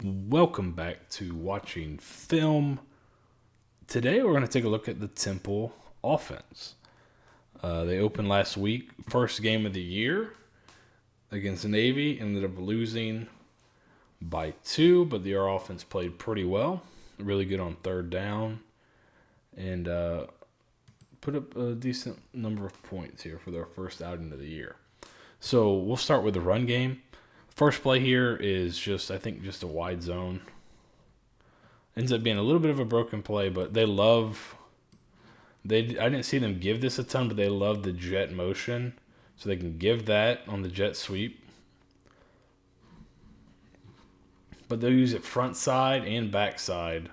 Welcome back to Watching Film. Today we're going to take a look at the Temple offense. They opened last week, first game of the year against the Navy. Ended up losing by 2, but their offense played pretty well. Really good on third down. And put up a decent number of points here for their first outing of the year. So we'll start with the run game. First play here is just a wide zone. Ends up being a little bit of a broken play, but I didn't see them give this a ton, but they love the jet motion. So they can give that on the jet sweep. But they'll use it front side and back side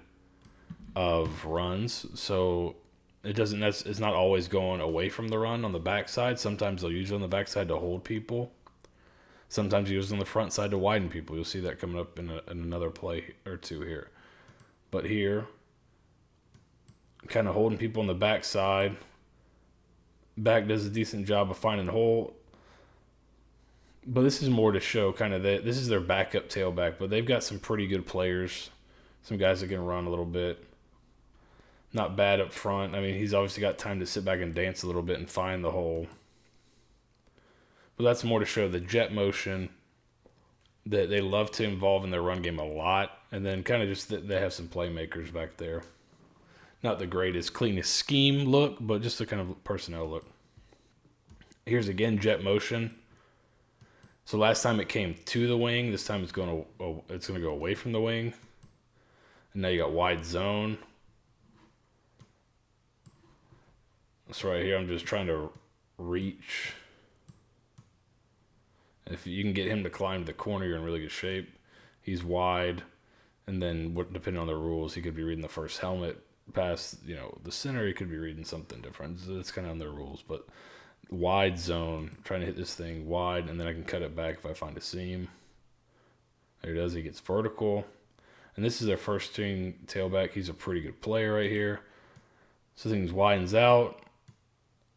of runs. So it's not always going away from the run on the back side. Sometimes they'll use it on the back side to hold people. Sometimes you use it on the front side to widen people. You'll see that coming up in another play or two here. But here, kind of holding people on the back side. Back does a decent job of finding a hole. But this is more to show this is their backup tailback. But they've got some pretty good players. Some guys that can run a little bit. Not bad up front. I mean, he's obviously got time to sit back and dance a little bit and find the hole. But that's more to show the jet motion that they love to involve in their run game a lot. And then kind of just that they have some playmakers back there. Not the greatest, cleanest scheme look, but just the kind of personnel look. Here's again jet motion. So last time it came to the wing. This time it's going to go away from the wing. And now you got wide zone. So right here I'm just trying to reach. If you can get him to climb the corner, you're in really good shape. He's wide, and then depending on the rules, he could be reading the first helmet past the center. He could be reading something different. It's kind of on their rules, but wide zone, trying to hit this thing wide, and then I can cut it back if I find a seam. There he does. He gets vertical, and this is their first string tailback. He's a pretty good player right here. So things widens out,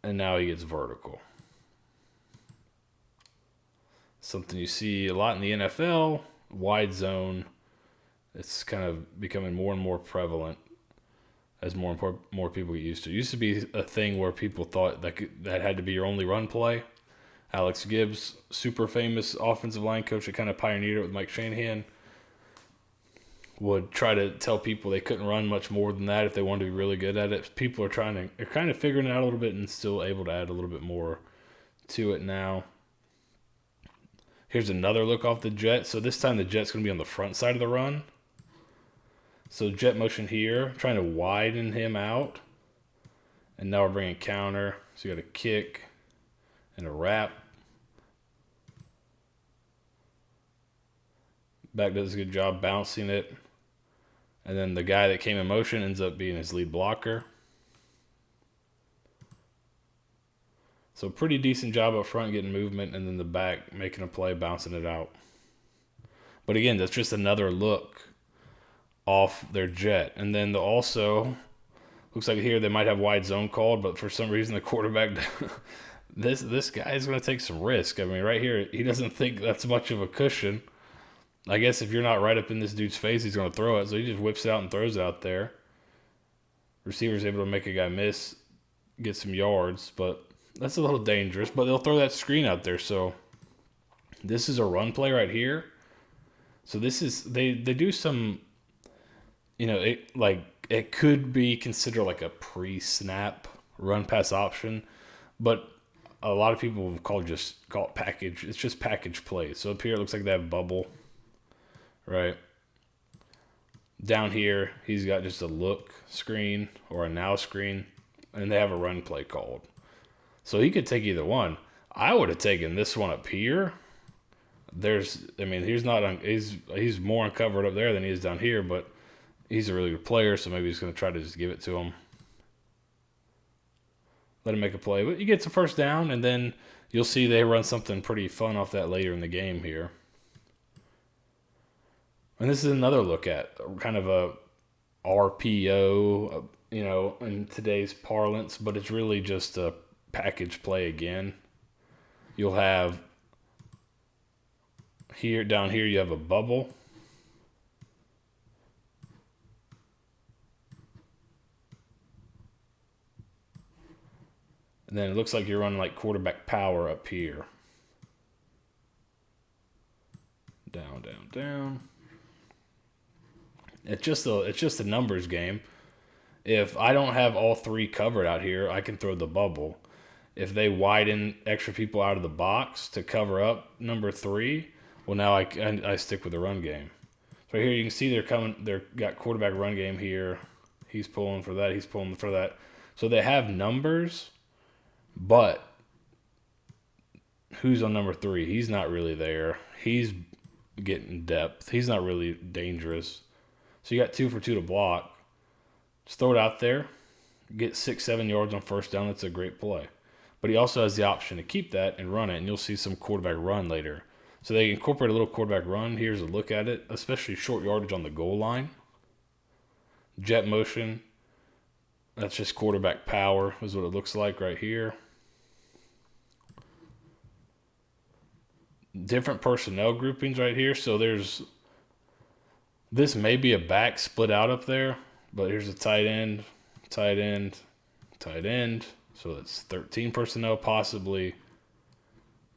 and now he gets vertical. Something you see a lot in the NFL, wide zone. It's kind of becoming more and more prevalent as more people get used to it. It used to be a thing where people thought that had to be your only run play. Alex Gibbs, super famous offensive line coach that kind of pioneered it with Mike Shanahan, would try to tell people they couldn't run much more than that if they wanted to be really good at it. People are they're kind of figuring it out a little bit and still able to add a little bit more to it now. Here's another look off the jet. So this time the jet's going to be on the front side of the run. So jet motion here, trying to widen him out. And now we're bringing counter. So you got a kick and a wrap. Back does a good job bouncing it. And then the guy that came in motion ends up being his lead blocker. So pretty decent job up front getting movement, and then the back making a play, bouncing it out. But again, that's just another look off their jet. And then also, looks like here they might have wide zone called, but for some reason the quarterback, this guy is going to take some risk. I mean, right here, he doesn't think that's much of a cushion. I guess if you're not right up in this dude's face, he's going to throw it. So he just whips it out and throws it out there. Receiver's able to make a guy miss, get some yards, but that's a little dangerous, but they'll throw that screen out there. So this is a run play right here. So this is they do some, it could be considered like a pre-snap run pass option, but a lot of people have call it package. It's just package plays. So up here it looks like they have bubble, right? Down here he's got just a look screen or a now screen, and they have a run play called. So he could take either one. I would have taken this one up here. He's more uncovered up there than he is down here, but he's a really good player, so maybe he's going to try to just give it to him. Let him make a play. But he gets a first down, and then you'll see they run something pretty fun off that later in the game here. And this is another look at kind of a RPO, in today's parlance, but it's really just a package play again. You'll have down here you have a bubble, And then it looks like you're running like quarterback power up here. Down, down, down. It's just a numbers game. If I don't have all three covered out here, I can throw the bubble. If they widen extra people out of the box to cover up number 3, well, now I stick with the run game. So here you can see they're got quarterback run game here. He's pulling for that. He's pulling for that. So they have numbers, but who's on number 3? He's not really there. He's getting depth. He's not really dangerous. So you got 2 for 2 to block. Just throw it out there. Get 6-7 yards on first down. That's a great play. But he also has the option to keep that and run it, and you'll see some quarterback run later. So they incorporate a little quarterback run. Here's a look at it, especially short yardage on the goal line. Jet motion. That's just quarterback power is what it looks like right here. Different personnel groupings right here. So this may be a back split out up there, but here's a tight end, tight end, tight end. So it's 13 personnel, possibly,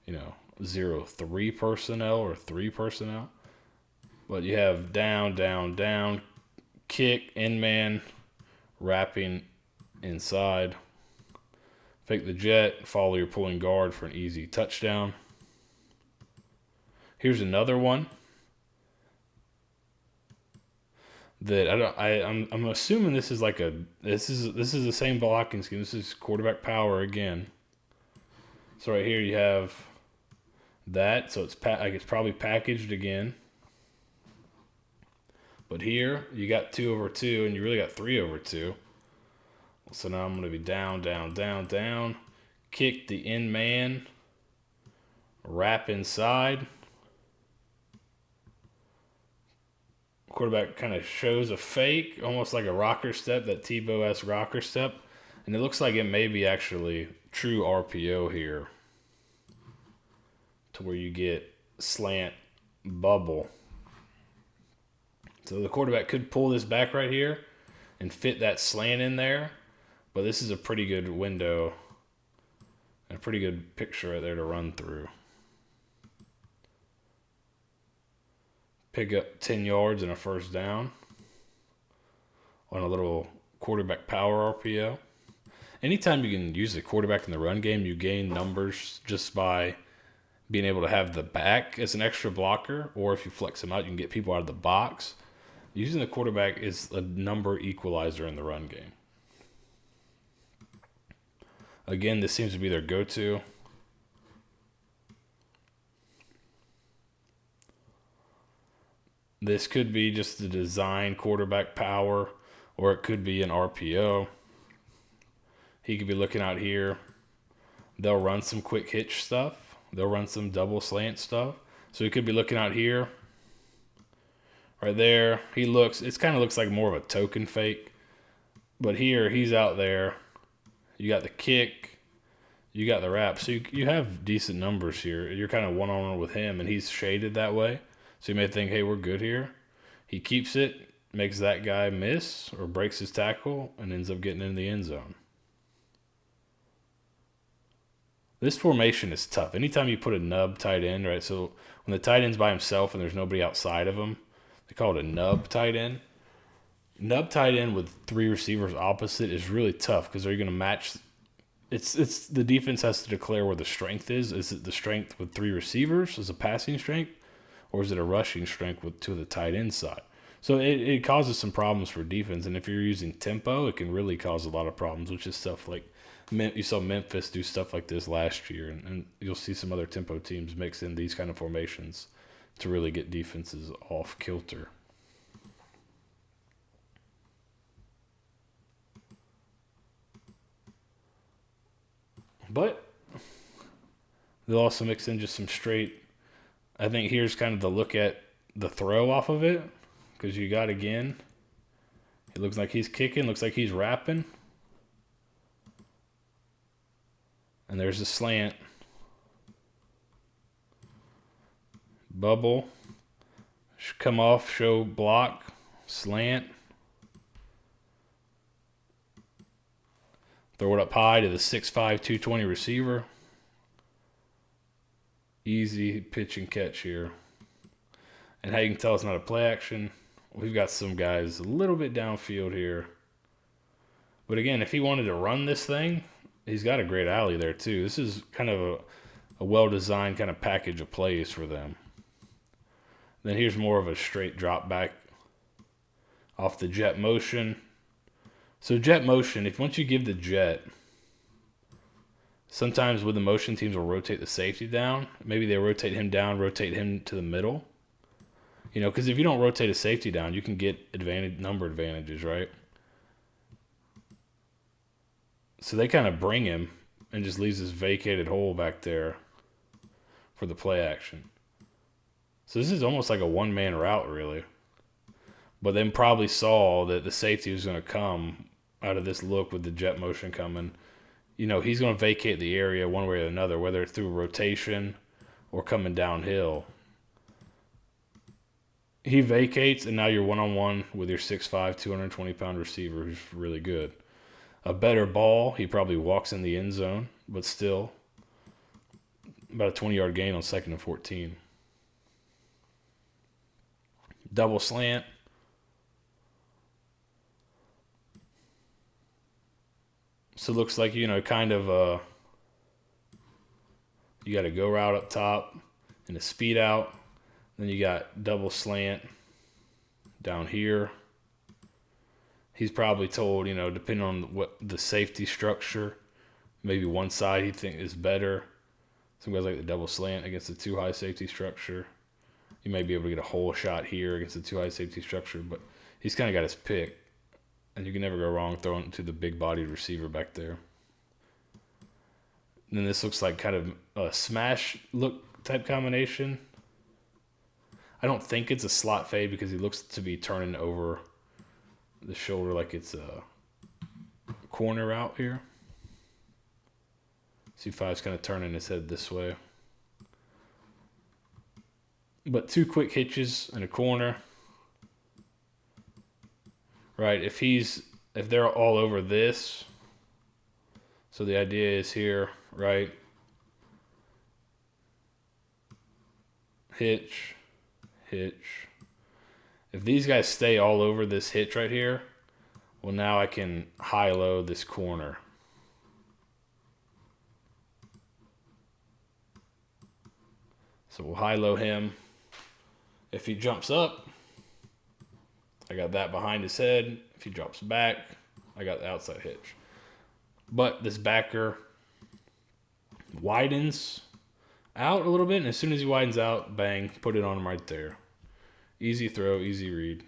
0-3 personnel or 3 personnel. But you have down, down, down, kick, in man, wrapping inside. Fake the jet, follow your pulling guard for an easy touchdown. Here's another one that I'm assuming this is like this is the same blocking scheme. This is quarterback power again. So right here you have that, so it's probably packaged again. But here you got 2 over 2, and you really got 3 over 2. So now I'm going to be down, down, down, down. Kick the in man. Wrap inside. Quarterback kind of shows a fake, almost like a rocker step, that Tebow-esque rocker step. And it looks like it may be actually true RPO here, to where you get slant bubble. So the quarterback could pull this back right here and fit that slant in there. But this is a pretty good window and a pretty good picture right there to run through. Pick up 10 yards and a first down on a little quarterback power RPO. Anytime you can use the quarterback in the run game, you gain numbers just by being able to have the back as an extra blocker, or if you flex them out, you can get people out of the box. Using the quarterback is a number equalizer in the run game. Again, this seems to be their go-to. This could be just the design quarterback power, or it could be an RPO. He could be looking out here. They'll run some quick hitch stuff. They'll run some double slant stuff. So he could be looking out here. Right there. It kind of looks like more of a token fake. But here, he's out there. You got the kick. You got the wrap. So you have decent numbers here. You're kind of one-on-one with him, and he's shaded that way. So you may think, hey, we're good here. He keeps it, makes that guy miss or breaks his tackle, and ends up getting in the end zone. This formation is tough. Anytime you put a nub tight end, right? So when the tight end's by himself and there's nobody outside of him, they call it a nub tight end. Nub tight end with 3 receivers opposite is really tough because are you going to match? It's the defense has to declare where the strength is. Is it the strength with 3 receivers as a passing strength? Or is it a rushing strength to the tight end side? So it causes some problems for defense. And if you're using tempo, it can really cause a lot of problems, which is stuff like you saw Memphis do stuff like this last year. And you'll see some other tempo teams mix in these kind of formations to really get defenses off kilter. But they'll also mix in just some straight. I think here's kind of the look at the throw off of it, because you got again. It looks like he's kicking, looks like he's wrapping. And there's the slant. Bubble. Come off, show block, slant. Throw it up high to the 6'5", 220 receiver. Easy pitch and catch here. And how you can tell it's not a play action, we've got some guys a little bit downfield here. But again, if he wanted to run this thing, he's got a great alley there too. This is kind of a well-designed kind of package of plays for them. Then here's more of a straight drop back off the jet motion. So jet motion, if once you give the jet, sometimes with the motion, teams will rotate the safety down. Maybe they rotate him down, rotate him to the middle. You know, because if you don't rotate a safety down, you can get number advantages, right? So they kind of bring him and just leaves this vacated hole back there for the play action. So this is almost like a one-man route, really. But then probably saw that the safety was going to come out of this look with the jet motion coming. You know, he's going to vacate the area one way or another, whether it's through rotation or coming downhill. He vacates, and now you're one-on-one with your 6'5", 220-pound receiver who's really good. A better ball, he probably walks in the end zone, but still about a 20-yard gain on 2nd and 14. Double slant. So it looks like, you know, kind of you got a go route up top and a speed out. Then you got double slant down here. He's probably told, you know, depending on what the safety structure, maybe one side he thinks is better. Some guys like the double slant against the too high safety structure. You may be able to get a hole shot here against the too high safety structure, but he's kind of got his pick. And you can never go wrong throwing it to the big-bodied receiver back there. And then this looks like kind of a smash look type combination. I don't think it's a slot fade because he looks to be turning over the shoulder like it's a corner route here. C5's kind of turning his head this way. But two quick hitches in a corner. Right, if they're all over this, so the idea is here, right? Hitch, hitch. If these guys stay all over this hitch right here, well, now I can high-low this corner. So we'll high-low him. If he jumps up, I got that behind his head. If he drops back, I got the outside hitch. But this backer widens out a little bit, and as soon as he widens out, bang, put it on him right there. Easy throw, easy read.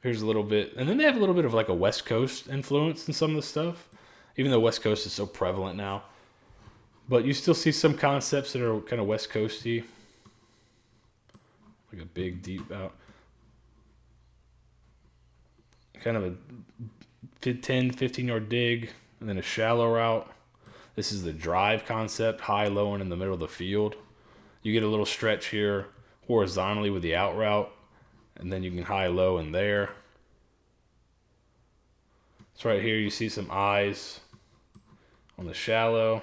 Here's a little bit, and then they have a little bit of like a West Coast influence in some of the stuff, even though West Coast is so prevalent now. But you still see some concepts that are kind of West Coasty. Like a big, deep out. Kind of a 10, 15-yard dig, and then a shallow route. This is the drive concept, high, low, and in the middle of the field. You get a little stretch here horizontally with the out route, and then you can high, low, in there. So right here you see some eyes on the shallow.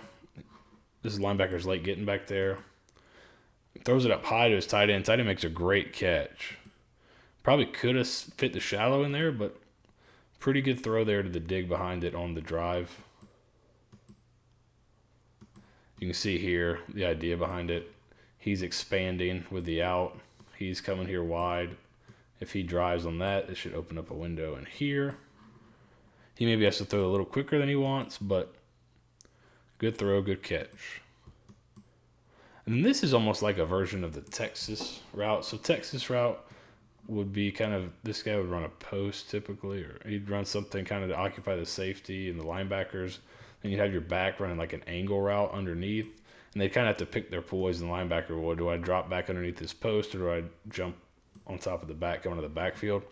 This is linebacker's late getting back there. Throws it up high to his tight end. Tight end makes a great catch. Probably could have fit the shallow in there, but pretty good throw there to the dig behind it on the drive. You can see here the idea behind it. He's expanding with the out. He's coming here wide. If he drives on that, it should open up a window in here. He maybe has to throw a little quicker than he wants, but good throw, good catch. And this is almost like a version of the Texas route. So Texas route would be kind of, this guy would run a post typically, or he'd run something kind of to occupy the safety and the linebackers. And you'd have your back running like an angle route underneath. And they kind of have to pick their poison. The linebacker, well, do I drop back underneath this post or do I jump on top of the back, going to the backfield?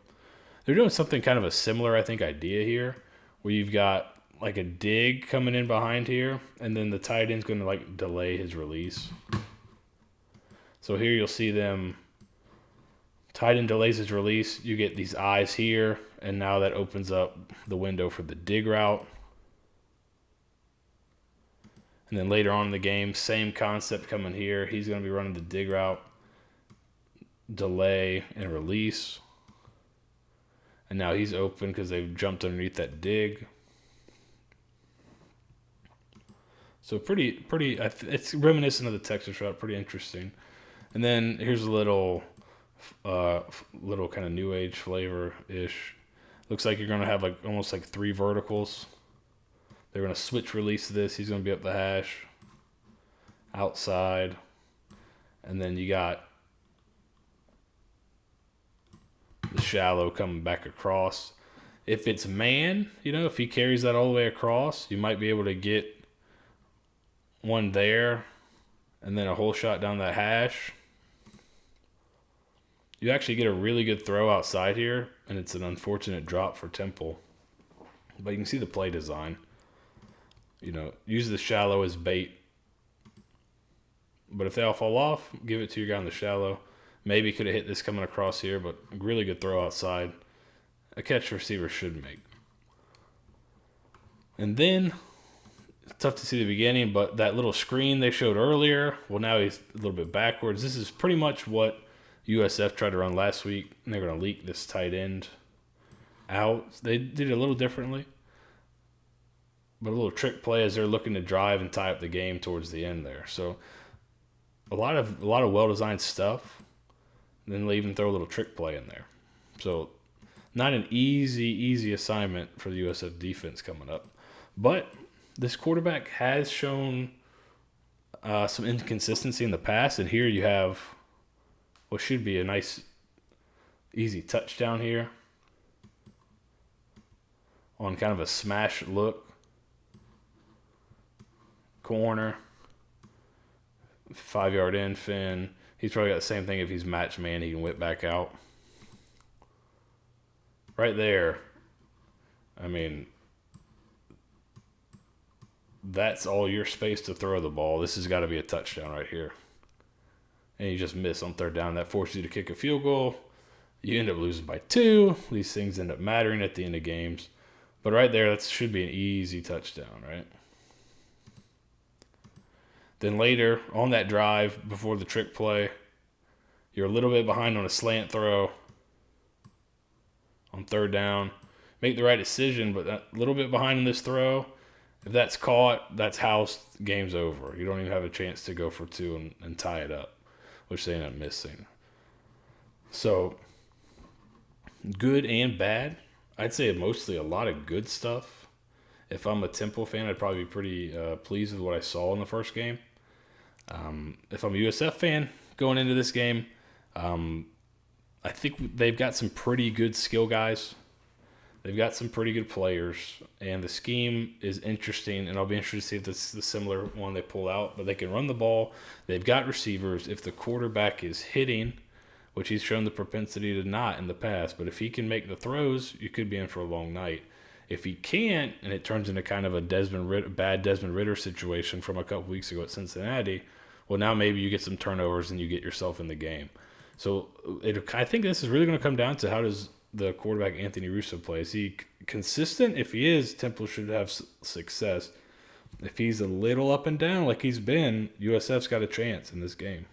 They're doing something kind of a similar, I think, idea here, where you've got like a dig coming in behind here, and then the tight end's going to like delay his release. So here you'll see them, tight end delays his release. You get these eyes here, and now that opens up the window for the dig route. And then later on in the game, same concept coming here. He's going to be running the dig route, delay, and release. And now he's open because they've jumped underneath that dig. So pretty. It's reminiscent of the Texas route. Pretty interesting. And then here's a little kind of new age flavor ish. Looks like you're gonna have like almost like 3 verticals. They're gonna switch release this. He's gonna be up the hash, outside, and then you got the shallow coming back across. If it's man, if he carries that all the way across, you might be able to get one there, and then a hole shot down that hash. You actually get a really good throw outside here, and it's an unfortunate drop for Temple. But you can see the play design. Use the shallow as bait. But if they all fall off, give it to your guy in the shallow. Maybe could have hit this coming across here, but a really good throw outside. A catch receiver should make. And then, tough to see the beginning, but that little screen they showed earlier, well, now he's a little bit backwards. This is pretty much what USF tried to run last week, and they're going to leak this tight end out. They did it a little differently, but a little trick play as they're looking to drive and tie up the game towards the end there. So a lot of well-designed stuff. And then they even throw a little trick play in there. So not an easy assignment for the USF defense coming up. But this quarterback has shown some inconsistency in the past, and here you have what should be a nice, easy touchdown here on kind of a smash look. Corner, 5-yard in, Finn. He's probably got the same thing. If he's match man, he can whip back out. Right there, I mean, that's all your space to throw the ball. This has got to be a touchdown right here. And you just miss on 3rd down. That forces you to kick a field goal. You end up losing by 2. These things end up mattering at the end of games. But right there, that should be an easy touchdown, right? Then later, on that drive, before the trick play, you're a little bit behind on a slant throw on 3rd down. Make the right decision, but a little bit behind in this throw. If that's caught, that's housed, game's over. You don't even have a chance to go for 2 and tie it up, which they end up missing. So, good and bad. I'd say mostly a lot of good stuff. If I'm a Temple fan, I'd probably be pretty pleased with what I saw in the first game. If I'm a USF fan going into this game, I think they've got some pretty good skill guys. They've got some pretty good players, and the scheme is interesting, and I'll be interested to see if this is the similar one they pull out. But they can run the ball. They've got receivers. If the quarterback is hitting, which he's shown the propensity to not in the past, but if he can make the throws, you could be in for a long night. If he can't, and it turns into kind of a bad Desmond Ridder situation from a couple weeks ago at Cincinnati, well, now maybe you get some turnovers and you get yourself in the game. So I think this is really going to come down to how does the quarterback Anthony Russo play. Is he consistent? If he is, Temple should have success. If he's a little up and down like he's been, USF's got a chance in this game.